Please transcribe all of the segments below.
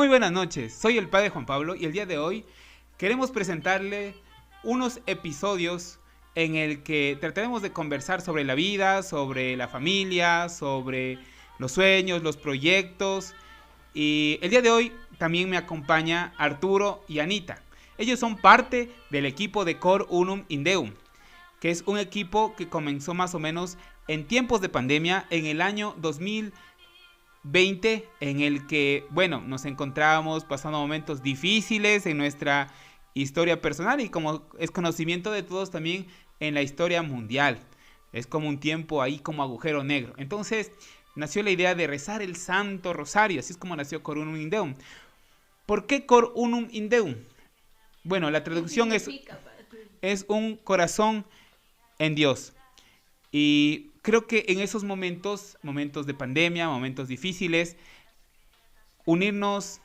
Muy buenas noches, soy el padre Juan Pablo y el día de hoy queremos presentarle unos episodios en el que trataremos de conversar sobre la vida, sobre la familia, sobre los sueños, los proyectos. Y el día de hoy también me acompaña Arturo y Anita. Ellos son parte del equipo de Cor Unum Indeum, que es un equipo que comenzó más o menos en tiempos de pandemia en el año 2020, en el que, bueno, nos encontrábamos pasando momentos difíciles en nuestra historia personal y como es conocimiento de todos también en la historia mundial. Es como un tiempo ahí como agujero negro. Entonces nació la idea de rezar el Santo Rosario, así es como nació Cor Unum Indeum. ¿Por qué Cor Unum Indeum? Bueno, la traducción es un corazón en Dios. Y creo que en esos momentos, momentos de pandemia, momentos difíciles, unirnos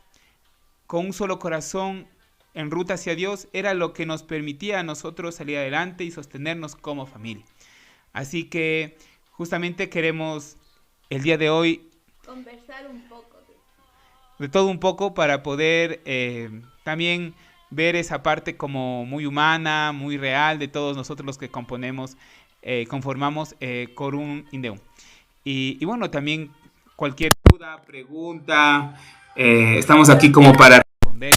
con un solo corazón en ruta hacia Dios era lo que nos permitía a nosotros salir adelante y sostenernos como familia. Así que justamente queremos el día de hoy conversar un poco de todo un poco para poder también ver esa parte como muy humana, muy real de todos nosotros los que conformamos Corum Indeum. Y bueno, también cualquier duda, pregunta, estamos aquí como para responder,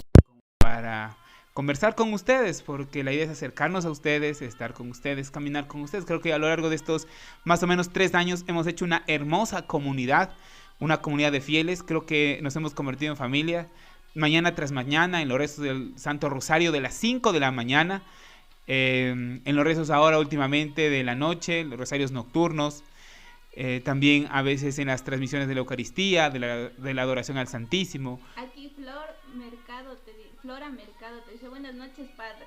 para conversar con ustedes, porque la idea es acercarnos a ustedes, estar con ustedes, caminar con ustedes. Creo que a lo largo de estos más o menos 3 años hemos hecho una hermosa comunidad, una comunidad de fieles. Creo que nos hemos convertido en familia, mañana tras mañana, en los rezos del Santo Rosario de las 5 de la mañana, en los rezos ahora últimamente de la noche, los rosarios nocturnos, también a veces en las transmisiones de la Eucaristía, de la adoración al Santísimo. Aquí Flora Mercado te dice buenas noches, padre.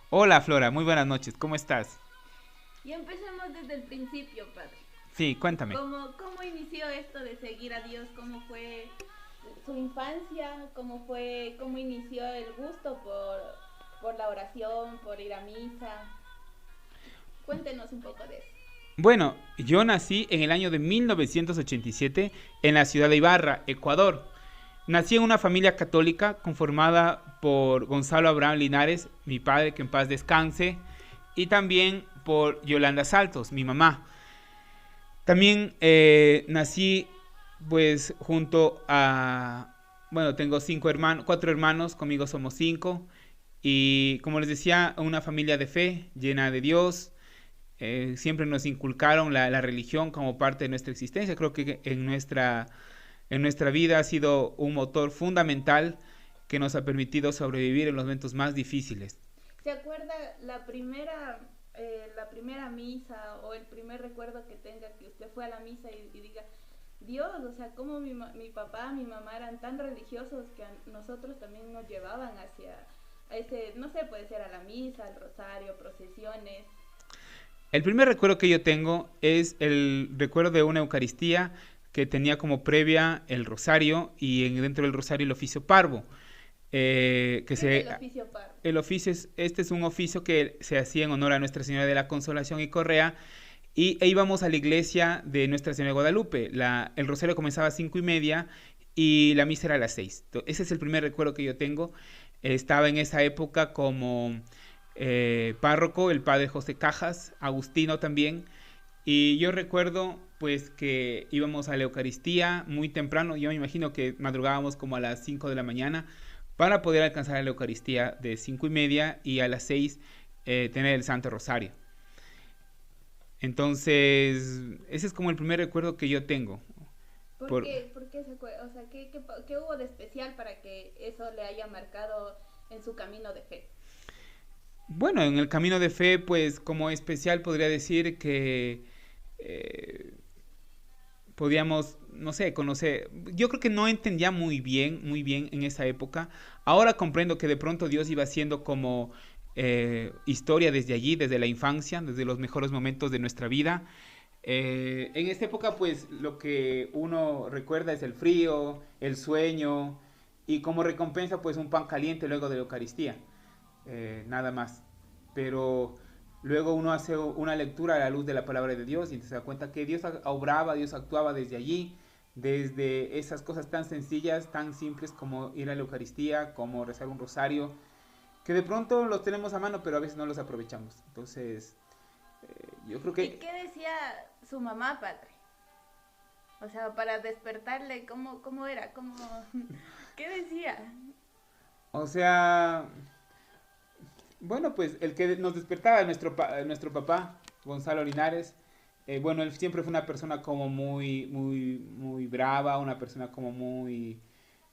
Hola Flora, muy buenas noches, ¿cómo estás? Y empecemos desde el principio, padre. Sí, cuéntame. ¿Cómo inició esto de seguir a Dios? ¿Cómo fue su infancia? ¿Cómo inició el gusto por la oración, por ir a misa? Cuéntenos un poco de eso. Bueno, yo nací en el año de 1987 en la ciudad de Ibarra, Ecuador. Nací en una familia católica conformada por Gonzalo Abraham Linares, mi padre, que en paz descanse, y también por Yolanda Saltos, mi mamá. También nací pues junto a, bueno, tengo 4 hermanos, conmigo somos 5, y como les decía, una familia de fe, llena de Dios. Siempre nos inculcaron la religión como parte de nuestra existencia. Creo que en nuestra vida ha sido un motor fundamental que nos ha permitido sobrevivir en los momentos más difíciles. ¿Se acuerda la primera misa o el primer recuerdo que tenga que usted fue a la misa y diga, Dios, o sea, como mi papá, mi mamá eran tan religiosos que a nosotros también nos llevaban hacia ese, no sé, puede ser a la misa, al rosario, procesiones? El primer recuerdo que yo tengo es el recuerdo de una Eucaristía que tenía como previa el rosario y dentro del rosario el oficio parvo. ¿Qué es el oficio parvo? Este es un oficio que se hacía en honor a Nuestra Señora de la Consolación y Correa, e íbamos a la iglesia de Nuestra Señora de Guadalupe. El rosario comenzaba a 5:30 y la misa era a las 6. Ese es el primer recuerdo que yo tengo. Estaba en esa época como párroco el padre José Cajas, agustino también, y yo recuerdo pues que íbamos a la Eucaristía muy temprano. Yo me imagino que madrugábamos como a las 5 de la mañana para poder alcanzar la Eucaristía de 5:30 y a las 6 tener el Santo Rosario. Entonces ese es como el primer recuerdo que yo tengo. ¿Por qué se acuerda? O sea, ¿qué hubo de especial para que eso le haya marcado en su camino de fe? Bueno, en el camino de fe, pues como especial podría decir que podíamos, no sé, conocer. Yo creo que no entendía muy bien en esa época. Ahora comprendo que de pronto Dios iba haciendo como historia desde allí, desde la infancia, desde los mejores momentos de nuestra vida. En esta época, pues lo que uno recuerda es el frío, el sueño y como recompensa, pues un pan caliente luego de la Eucaristía. Nada más. Pero luego uno hace una lectura a la luz de la palabra de Dios y se da cuenta que Dios obraba, Dios actuaba desde allí, desde esas cosas tan sencillas, tan simples como ir a la Eucaristía, como rezar un rosario, que de pronto los tenemos a mano, pero a veces no los aprovechamos. Entonces, yo creo ¿Y que, qué decía su mamá, padre? O sea, para despertarle, ¿cómo era? ¿Qué decía? o sea, bueno, pues el que nos despertaba, nuestro papá, Gonzalo Linares, bueno, él siempre fue una persona como muy brava, una persona como muy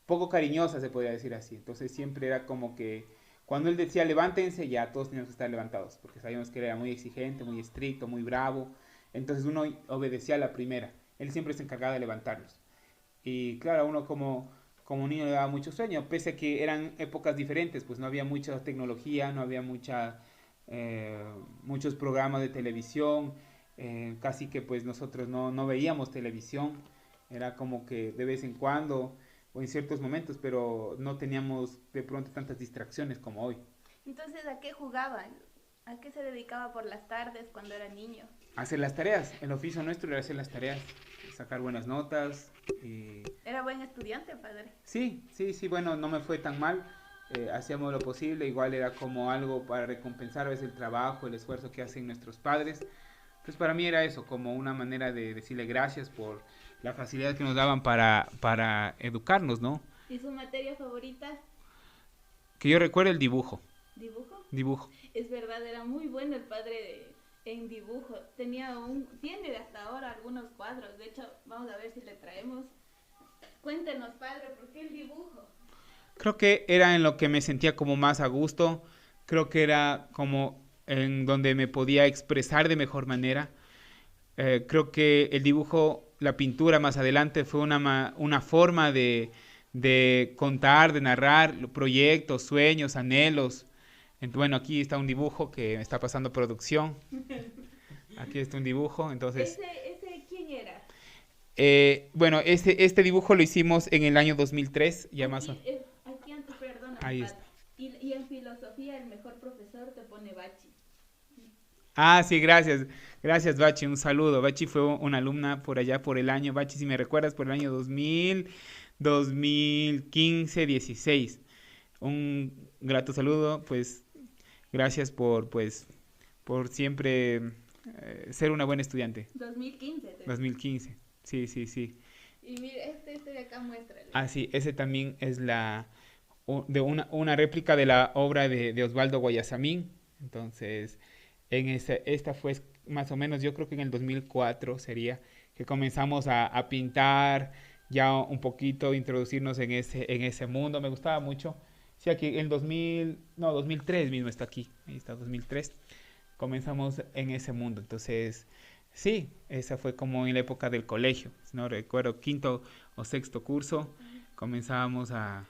poco cariñosa, se podría decir así. Entonces siempre era como que cuando él decía levántense, ya todos teníamos que estar levantados, porque sabíamos que era muy exigente, muy estricto, muy bravo. Entonces uno obedecía a la primera. Él siempre se encargaba de levantarnos. Y claro, a uno como niño le daba mucho sueño, pese a que eran épocas diferentes, pues no había mucha tecnología, no había eh, muchos programas de televisión, casi que pues nosotros no veíamos televisión, era como que de vez en cuando o en ciertos momentos, pero no teníamos de pronto tantas distracciones como hoy. Entonces, ¿a qué jugaban? ¿A qué se dedicaba por las tardes cuando era niño? Hacer las tareas, el oficio nuestro era hacer las tareas, sacar buenas notas. ¿Era buen estudiante, padre? Sí, sí, sí, bueno, no me fue tan mal. Hacíamos lo posible, igual era como algo para recompensar a veces el trabajo, el esfuerzo que hacen nuestros padres. Entonces para mí era eso, como una manera de decirle gracias por la facilidad que nos daban para educarnos, ¿no? ¿Y su materia favorita? Que yo recuerdo el dibujo, ¿Dibujo? dibujo. Es verdad, era muy bueno el padre en dibujo. Tiene hasta ahora algunos cuadros. De hecho, vamos a ver si le traemos. Cuéntenos, padre, ¿por qué el dibujo? Creo que era en lo que me sentía como más a gusto, creo que era como en donde me podía expresar de mejor manera. Creo que el dibujo, la pintura más adelante fue una forma de contar, de narrar proyectos, sueños, anhelos. Bueno, aquí está un dibujo que me está pasando producción. Aquí está un dibujo, entonces... ¿Ese quién era? Bueno, este dibujo lo hicimos en el año 2003, ya más o... Aquí antes, perdóname, Ahí padre. está. Y en filosofía el mejor profesor te pone Bachi. Ah, sí, gracias. Gracias, Bachi. Un saludo. Bachi fue una alumna por allá por el año, Bachi, si me recuerdas, por el año 2015, 16. Un grato saludo, pues gracias por siempre ser una buena estudiante. 2015. 2015. Sí, sí, sí. Y mire, este de acá muéstrale. Ah, sí, ese también es de una réplica de la obra de Osvaldo Guayasamín. Entonces, esta fue más o menos, yo creo que en el 2004 sería que comenzamos a pintar, ya un poquito, introducirnos en ese mundo. Me gustaba mucho. Sí, aquí en 2003 mismo está aquí. Ahí está, 2003. Comenzamos en ese mundo. Entonces, sí, esa fue como en la época del colegio. No recuerdo, quinto o sexto curso, comenzábamos a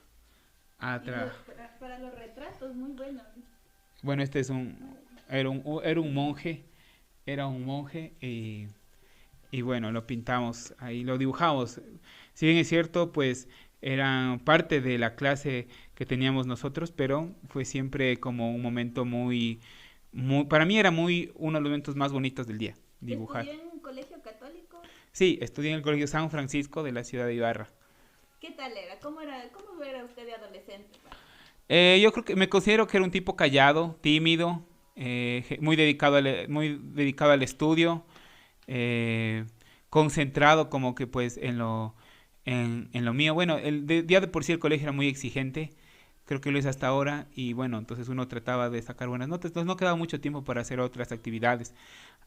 Y trabajar. para los retratos, muy buenos. Bueno, era un monje y bueno, lo pintamos ahí, lo dibujamos. Si bien es cierto, pues era parte de la clase que teníamos nosotros, pero fue siempre como un momento para mí era uno de los momentos más bonitos del día, dibujar. ¿Estudió en un colegio católico? Sí, estudié en el Colegio San Francisco de la ciudad de Ibarra. ¿Qué tal era? ¿Cómo era usted de adolescente? Yo creo que me considero que era un tipo callado, tímido, muy dedicado al estudio, eh, concentrado como que pues en lo mío. Bueno, ya de por sí el colegio era muy exigente, creo que lo es hasta ahora, y bueno, entonces uno trataba de sacar buenas notas, entonces no quedaba mucho tiempo para hacer otras actividades,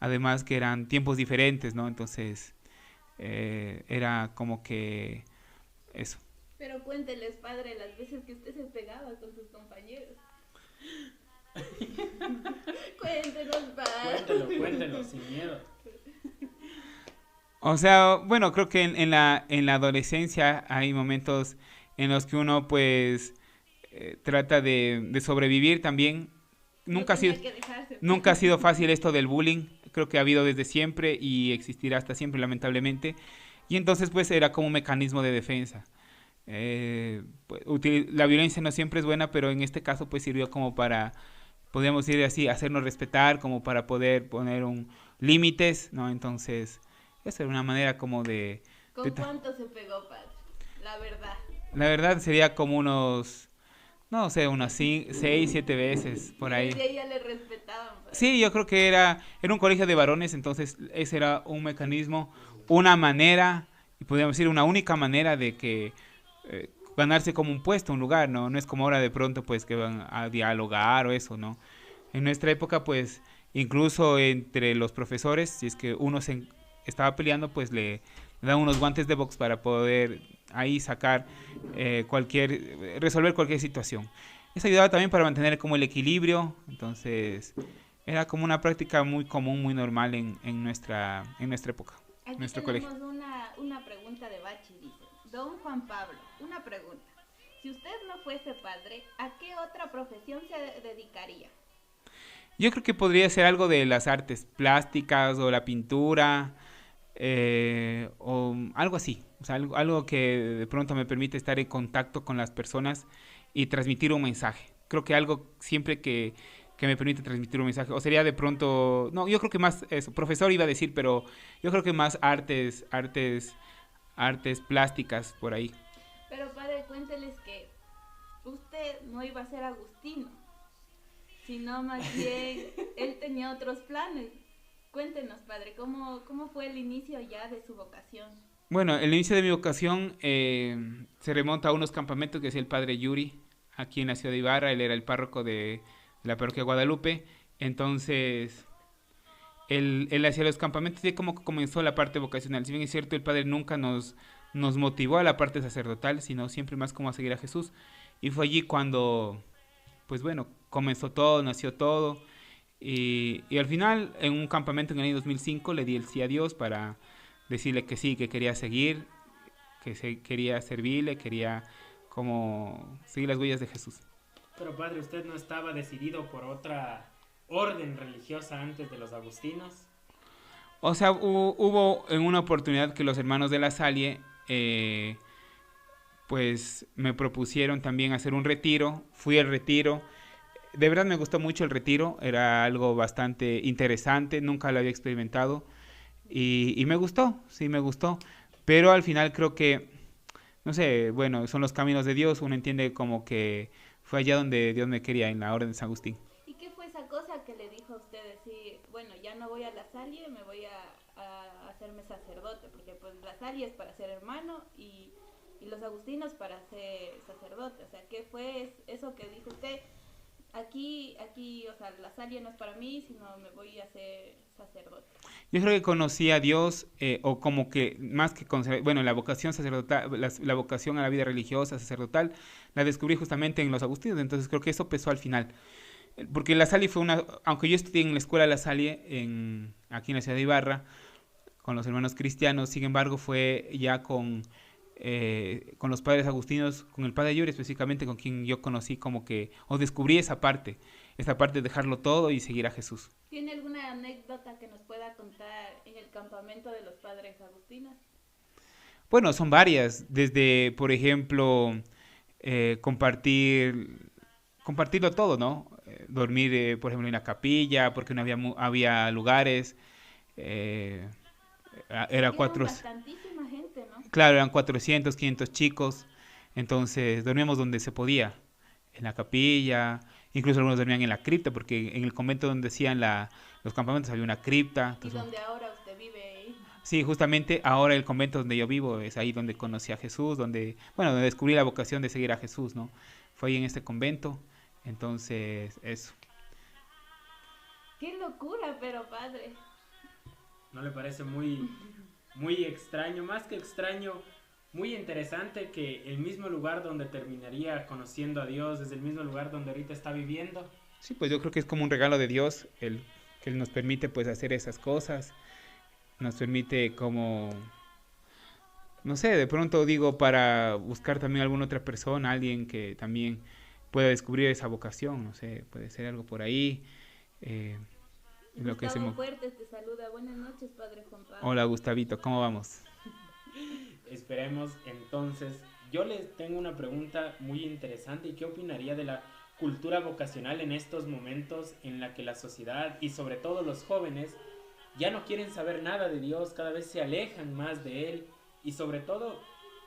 además que eran tiempos diferentes, ¿no? Entonces era como que eso. Pero cuénteles, padre, las veces que usted se pegaba con sus compañeros. Cuéntenos, padre. Cuéntelo, sin miedo. O sea, bueno, creo que en la adolescencia hay momentos en los que uno pues trata de sobrevivir también. No Nunca ha sido, tenía que dejarse. nunca ha sido fácil esto del bullying. Creo que ha habido desde siempre y existirá hasta siempre, lamentablemente. Y entonces pues era como un mecanismo de defensa. Pues, la violencia no siempre es buena, pero en este caso pues sirvió como para, podríamos decir así, hacernos respetar, como para poder poner límites, ¿no? Entonces, esa era una manera como ¿Con cuánto se pegó, padre? La verdad. La verdad sería como unos, no sé, unas 6, 7 veces por Y ahí. desde ahí ya le respetaban, padre. Sí, yo creo que era un colegio de varones, entonces ese era un mecanismo, una manera, y podríamos decir una única manera de que ganarse como un puesto, un lugar, ¿no? No es como ahora de pronto pues que van a dialogar o eso, ¿no? En nuestra época pues incluso entre los profesores, si es que estaba peleando, pues le dan unos guantes de box para poder ahí sacar resolver cualquier situación. Eso ayudaba también para mantener como el equilibrio, entonces era como una práctica muy común, muy normal en nuestra época, en Aquí nuestro colegio. tenemos una pregunta de Bachi, dice. Don Juan Pablo, una pregunta. Si usted no fuese padre, ¿a qué otra profesión se dedicaría? Yo creo que podría ser algo de las artes plásticas o la pintura o algo así. O sea, algo que de pronto me permite estar en contacto con las personas y transmitir un mensaje. Creo que algo siempre que me permite transmitir un mensaje. O sería de pronto, no, yo creo que más eso, profesor iba a decir, pero yo creo que más artes plásticas por ahí. Pero padre, cuénteles que usted no iba a ser agustino, sino más bien él tenía otros planes. Cuéntenos, padre, ¿cómo fue el inicio ya de su vocación? Bueno, el inicio de mi vocación se remonta a unos campamentos que hacía el padre Yuri aquí en la ciudad de Ibarra. Él era el párroco de la parroquia Guadalupe. Entonces, él hacía los campamentos y como comenzó la parte vocacional. Si bien es cierto, el padre nunca nos motivó a la parte sacerdotal, sino siempre más como a seguir a Jesús. Y fue allí cuando, pues bueno, comenzó todo, nació todo. Y al final, en un campamento en el año 2005, le di el sí a Dios para decirle que sí, que quería seguir, quería servirle, quería como seguir las huellas de Jesús. Pero padre, ¿usted no estaba decidido por otra orden religiosa antes de los agustinos? O sea, hubo en una oportunidad que los hermanos de la Salle pues me propusieron también hacer un retiro. Fui al retiro. De verdad me gustó mucho el retiro. Era algo bastante interesante. Nunca lo había experimentado. Y me gustó, sí me gustó. Pero al final creo que, no sé, bueno, son los caminos de Dios. Uno entiende como que fue allá donde Dios me quería, en la Orden de San Agustín. ¿Y qué fue esa cosa que le dijo a usted decir, bueno, ya no voy a la Salle, me voy a hacerme sacerdote? Porque pues la Salle es para ser hermano y los agustinos para ser sacerdote. O sea, ¿qué fue eso que dijo usted? Aquí, o sea, la Salle no es para mí, sino me voy a ser sacerdote. Yo creo que conocí a Dios, o como que más que bueno, la vocación sacerdotal, la vocación a la vida religiosa, sacerdotal, la descubrí justamente en los agustinos. Entonces creo que eso pesó al final. Porque la Salle fue aunque yo estudié en la escuela La Salle, aquí en la ciudad de Ibarra, con los hermanos cristianos, sin embargo fue ya con los padres agustinos, con el padre Yuri específicamente, con quien yo conocí como que, o descubrí esa parte de dejarlo todo y seguir a Jesús. ¿Tiene alguna anécdota que nos pueda contar en el campamento de los padres agustinos? Bueno, son varias, desde, por ejemplo, compartirlo todo, ¿no? Dormir, por ejemplo, en la capilla, porque no había lugares. Eh, era Eran bastantísima gente, ¿no? Claro, eran 400, 500 chicos, entonces dormíamos donde se podía, en la capilla, incluso algunos dormían en la cripta, porque en el convento donde hacían los campamentos había una cripta. Entonces, ¿y donde ahora usted vive ahí? Sí, justamente ahora el convento donde yo vivo es ahí donde conocí a Jesús, donde descubrí la vocación de seguir a Jesús, ¿no? Fue ahí en este convento, entonces eso. ¡Qué locura, pero padre! ¿No le parece muy extraño, más que extraño, muy interesante que el mismo lugar donde terminaría conociendo a Dios es el mismo lugar donde ahorita está viviendo? Sí, pues yo creo que es como un regalo de Dios que Él nos permite pues hacer esas cosas, nos permite como, no sé, de pronto digo para buscar también alguna otra persona, alguien que también pueda descubrir esa vocación, no sé, puede ser algo por ahí. Gustavo Fuertes te saluda. Buenas noches, padre Juan Pablo. Hola, Gustavito, ¿cómo vamos? Esperemos entonces. Yo les tengo una pregunta muy interesante. ¿Y qué opinaría de la cultura vocacional en estos momentos en la que la sociedad y sobre todo los jóvenes ya no quieren saber nada de Dios, cada vez se alejan más de Él y sobre todo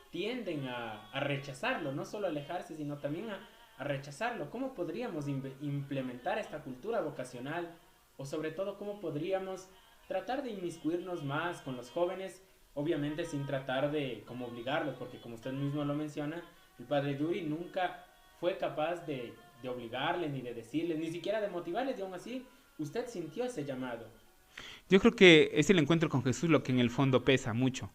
tienden a rechazarlo, no solo a alejarse, sino también a rechazarlo. ¿Cómo podríamos implementar esta cultura vocacional? O sobre todo, ¿cómo podríamos tratar de inmiscuirnos más con los jóvenes? Obviamente sin tratar de como obligarlos, porque como usted mismo lo menciona, el padre Yuri nunca fue capaz de obligarles, ni de decirles, ni siquiera de motivarles, y aún así usted sintió ese llamado. Yo creo que es el encuentro con Jesús lo que en el fondo pesa mucho.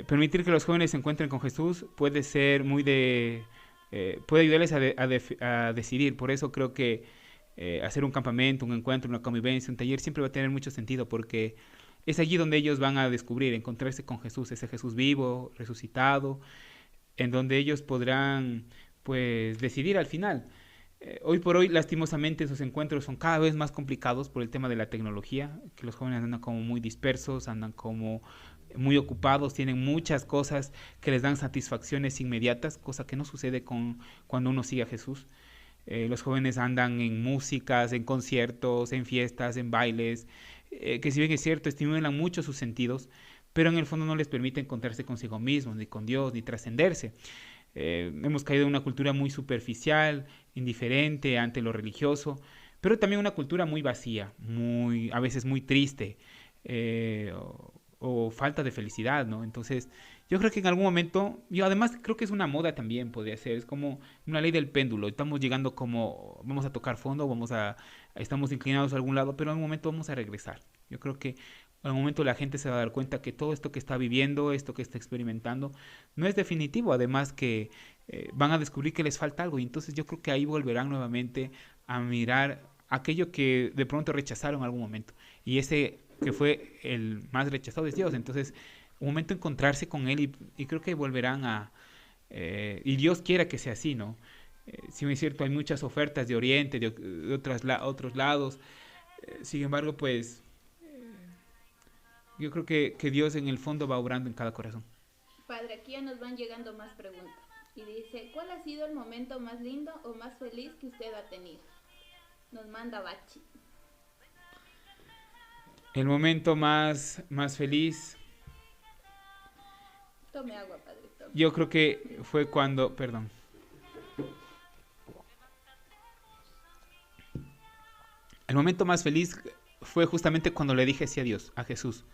Permitir que los jóvenes se encuentren con Jesús puede ser puede ayudarles a decidir. Por eso creo que hacer un campamento, un encuentro, una convivencia, un taller siempre va a tener mucho sentido, porque es allí donde ellos van a descubrir, encontrarse con Jesús, ese Jesús vivo, resucitado, en donde ellos podrán pues decidir al final. Hoy por hoy, lastimosamente, esos encuentros son cada vez más complicados por el tema de la tecnología, que los jóvenes andan como muy dispersos, andan como muy ocupados, tienen muchas cosas que les dan satisfacciones inmediatas, cosa que no sucede cuando uno sigue a Jesús. Los jóvenes andan en músicas, en conciertos, en fiestas, en bailes, que si bien es cierto, estimulan mucho sus sentidos, pero en el fondo no les permite encontrarse consigo mismos, ni con Dios, ni trascenderse. Hemos caído en una cultura muy superficial, indiferente ante lo religioso, pero también una cultura muy vacía, a veces muy triste, o falta de felicidad, ¿no? Entonces, yo creo que en algún momento, yo además creo que es una moda también, podría ser, es como una ley del péndulo, estamos llegando como, vamos a tocar fondo, estamos inclinados a algún lado, pero en algún momento vamos a regresar. Yo creo que en algún momento la gente se va a dar cuenta que todo esto que está viviendo, esto que está experimentando, no es definitivo, además que van a descubrir que les falta algo, y entonces yo creo que ahí volverán nuevamente a mirar aquello que de pronto rechazaron en algún momento, y ese que fue el más rechazado es Dios. Entonces, un momento encontrarse con Él, y creo que volverán y Dios quiera que sea así, ¿no? Si bien es cierto, hay muchas ofertas de Oriente, de otros lados, sin embargo, pues, yo creo que Dios en el fondo va obrando en cada corazón. Padre, aquí ya nos van llegando más preguntas. Y dice, ¿cuál ha sido el momento más lindo o más feliz que usted ha tenido? Nos manda Bachi. El momento más feliz. Tome agua, padre. Tome. Yo creo que fue cuando, perdón. El momento más feliz fue justamente cuando le dije sí a Dios, a Jesús.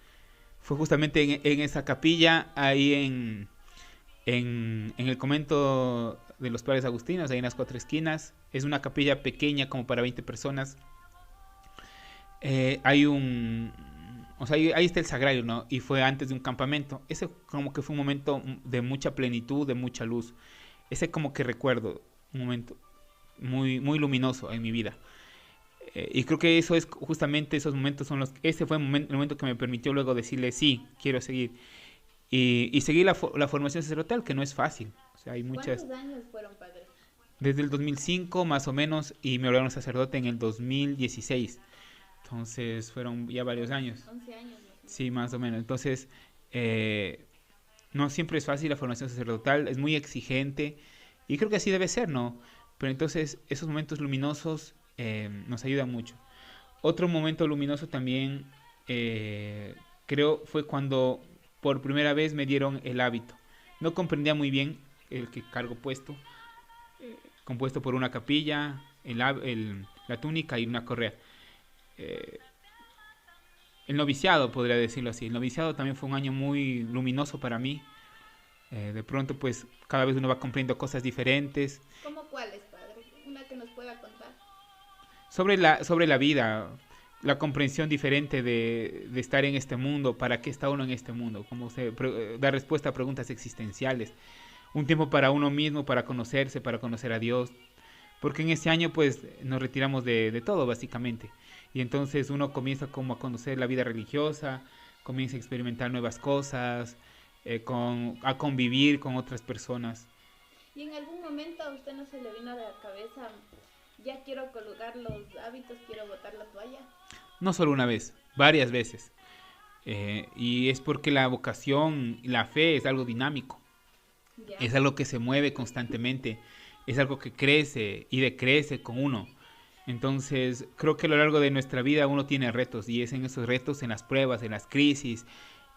Fue justamente en esa capilla, ahí en el convento de los Padres Agustinos, ahí en las 4 esquinas. Es una capilla pequeña, como para 20 personas. Ahí está el sagrario, ¿no? Y fue antes de un campamento. Ese como que fue un momento de mucha plenitud, de mucha luz. Ese como que recuerdo, un momento muy, muy luminoso en mi vida. Y creo que eso es justamente, esos momentos ese fue el momento que me permitió luego decirle sí, quiero seguir. Y seguir la formación sacerdotal, que no es fácil. O sea, hay muchas. ¿Cuántos años fueron, padre? Desde el 2005 más o menos, y me ordenaron sacerdote en el 2016. Entonces fueron ya varios años. 11 años. ¿No? Sí, más o menos. Entonces, no siempre es fácil la formación sacerdotal, es muy exigente, y creo que así debe ser, ¿no? Pero entonces esos momentos luminosos nos ayudan mucho. Otro momento luminoso también, creo, fue cuando por primera vez me dieron el hábito. No comprendía muy bien el que cargo puesto, compuesto por una capilla, la túnica y una correa. El noviciado, podría decirlo así. El noviciado también fue un año muy luminoso para mí. De pronto, pues, cada vez uno va comprendiendo cosas diferentes. ¿Cómo cuáles, padre? Una que nos pueda contar. Sobre la vida, la comprensión diferente de estar en este mundo, para qué está uno en este mundo, cómo dar respuesta a preguntas existenciales. Un tiempo para uno mismo, para conocerse, para conocer a Dios. Porque en ese año, pues, nos retiramos de todo, básicamente. Y entonces uno comienza como a conocer la vida religiosa, comienza a experimentar nuevas cosas, a convivir con otras personas. ¿Y en algún momento a usted no se le vino a la cabeza, ya quiero colgar los hábitos, quiero botar la toalla? No solo una vez, varias veces. Y es porque la vocación, la fe es algo dinámico. ¿Ya? Es algo que se mueve constantemente, es algo que crece y decrece con uno. Entonces, creo que a lo largo de nuestra vida uno tiene retos, y es en esos retos, en las pruebas, en las crisis,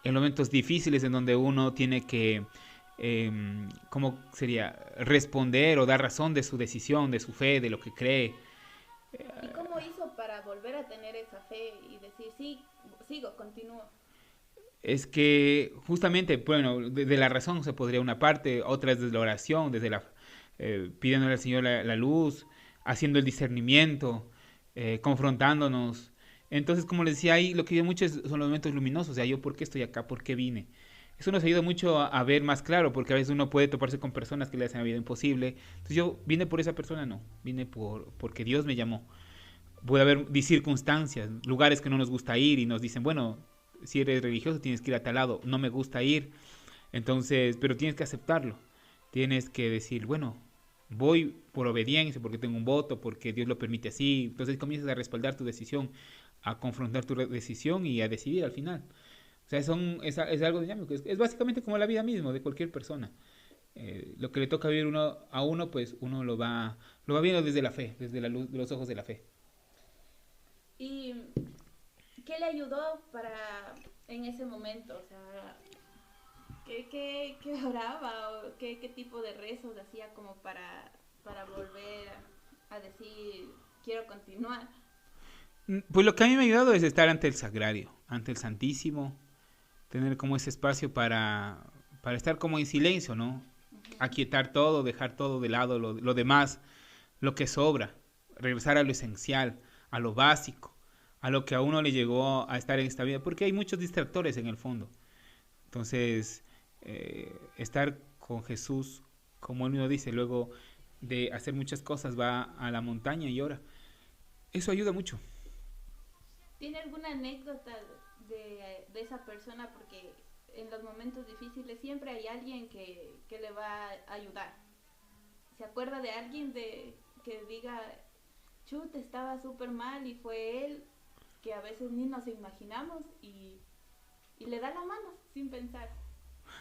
en los momentos difíciles en donde uno tiene que, ¿cómo sería? Responder o dar razón de su decisión, de su fe, de lo que cree. ¿Y cómo hizo para volver a tener esa fe y decir, sí, sigo, continúo? Es que justamente, bueno, de la razón se podría una parte, otra es desde la oración, pidiéndole al Señor la luz, haciendo el discernimiento, confrontándonos. Entonces, como les decía, ahí lo que yo mucho son los momentos luminosos, o sea, yo por qué estoy acá, por qué vine. Eso nos ayuda mucho a ver más claro, porque a veces uno puede toparse con personas que le hacen la vida imposible. Entonces yo vine por esa persona, no, vine porque Dios me llamó. Puede haber circunstancias, lugares que no nos gusta ir y nos dicen, bueno, si eres religioso tienes que ir a tal lado, no me gusta ir, entonces, pero tienes que aceptarlo, tienes que decir, bueno, voy por obediencia, porque tengo un voto, porque Dios lo permite así, entonces comienzas a respaldar tu decisión, a confrontar tu decisión y a decidir al final. O sea, es algo dinámico, es básicamente como la vida misma de cualquier persona. Lo que le toca vivir a uno, pues uno lo va viendo desde la fe, desde la luz, los ojos de la fe. ¿Y qué le ayudó para en ese momento? O sea, ¿qué oraba o qué tipo de rezos hacía como para volver a decir, quiero continuar? Pues lo que a mí me ha ayudado es estar ante el sagrario, ante el Santísimo, tener como ese espacio para estar como en silencio, ¿no? Uh-huh. Aquietar todo, dejar todo de lado, lo demás, lo que sobra, regresar a lo esencial, a lo básico, a lo que a uno le llegó a estar en esta vida, porque hay muchos distractores en el fondo. Entonces, estar con Jesús, como él mismo dice, luego de hacer muchas cosas, va a la montaña y ora. Eso ayuda mucho. ¿Tiene alguna anécdota de esa persona? Porque en los momentos difíciles siempre hay alguien que le va a ayudar. ¿Se acuerda de alguien que diga, chut, estaba súper mal y fue él, que a veces ni nos imaginamos y le da la mano sin pensar?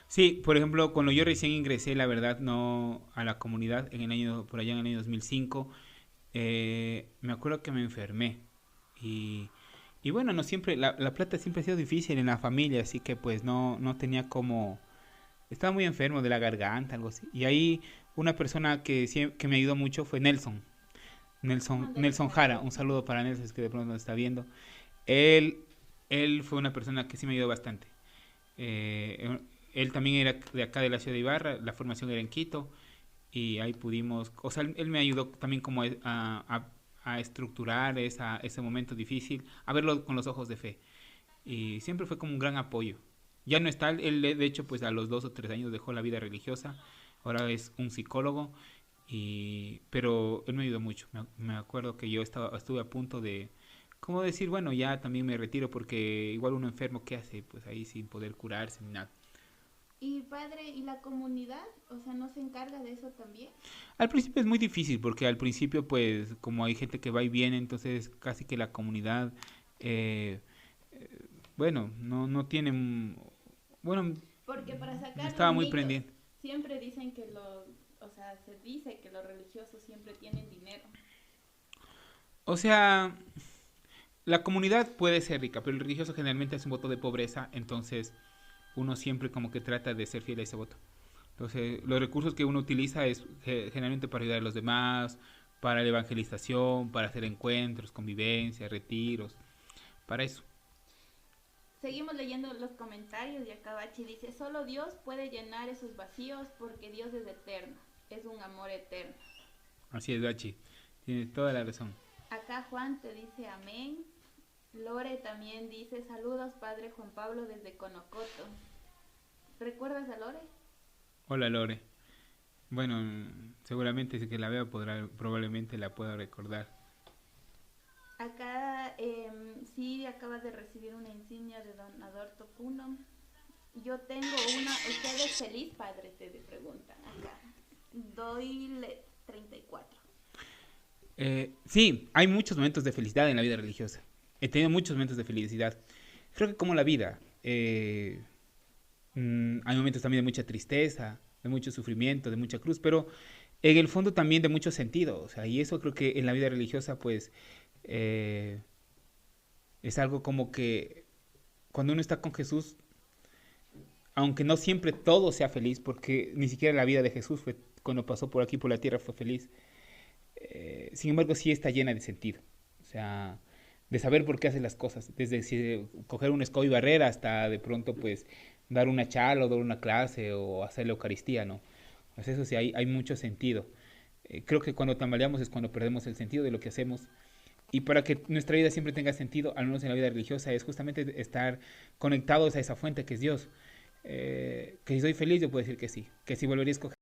Sí, por ejemplo, cuando yo recién ingresé, la verdad, no a la comunidad, por allá en el año 2005, me acuerdo que me enfermé y bueno, no siempre, la plata siempre ha sido difícil en la familia, así que pues no tenía como, estaba muy enfermo de la garganta, algo así. Y ahí una persona que me ayudó mucho fue Nelson Jara, un saludo para Nelson, es que de pronto nos está viendo. Él, él fue una persona que sí me ayudó bastante. Él también era de acá de la ciudad de Ibarra, la formación era en Quito, y ahí pudimos, o sea, él me ayudó también como a estructurar ese momento difícil, a verlo con los ojos de fe. Y siempre fue como un gran apoyo. Ya no está, él de hecho pues a los 2 o 3 años dejó la vida religiosa, ahora es un psicólogo, pero él me ayudó mucho. Me acuerdo que yo estuve a punto de, como decir, bueno, ya también me retiro porque igual uno enfermo, ¿qué hace? Pues ahí sin poder curarse ni nada. Y padre, ¿y la comunidad? O sea, ¿no se encarga de eso también? Al principio es muy difícil porque al principio pues como hay gente que va y viene, entonces casi que la comunidad, bueno, no tiene, bueno, Porque para sacar estaba los muy mitos, pendiente. siempre dicen que o sea, se dice que los religiosos siempre tienen dinero. O sea, la comunidad puede ser rica, pero el religioso generalmente es un voto de pobreza, entonces uno siempre como que trata de ser fiel a ese voto. Entonces, los recursos que uno utiliza es generalmente para ayudar a los demás, para la evangelización, para hacer encuentros, convivencia, retiros, para eso. Seguimos leyendo los comentarios y acá Bachi dice, solo Dios puede llenar esos vacíos porque Dios es eterno, es un amor eterno. Así es, Gachi, tienes toda la razón. Acá Juan te dice amén. Lore también dice, saludos Padre Juan Pablo desde Conocoto. ¿Recuerdas a Lore? Hola Lore. Bueno, seguramente si que la veo probablemente la pueda recordar. Acá sí acabas de recibir una insignia de Don Adorto Puno. Yo tengo una, ¿usted es feliz, padre? Te preguntan acá. Doyle 34. Sí, hay muchos momentos de felicidad en la vida religiosa. He tenido muchos momentos de felicidad. Creo que como la vida, hay momentos también de mucha tristeza, de mucho sufrimiento, de mucha cruz, pero en el fondo también de mucho sentido. O sea, y eso creo que en la vida religiosa, pues, es algo como que cuando uno está con Jesús, aunque no siempre todo sea feliz, porque ni siquiera la vida de Jesús fue, cuando pasó por aquí por la tierra fue feliz, sin embargo sí está llena de sentido. O sea, de saber por qué hace las cosas, desde coger una escoba y barrer hasta de pronto pues dar una charla o dar una clase o hacer la Eucaristía, ¿no? Pues eso sí, hay mucho sentido. Creo que cuando tambaleamos es cuando perdemos el sentido de lo que hacemos. Y para que nuestra vida siempre tenga sentido, al menos en la vida religiosa, es justamente estar conectados a esa fuente que es Dios. Que si soy feliz, yo puedo decir que sí. Que si volvería a escoger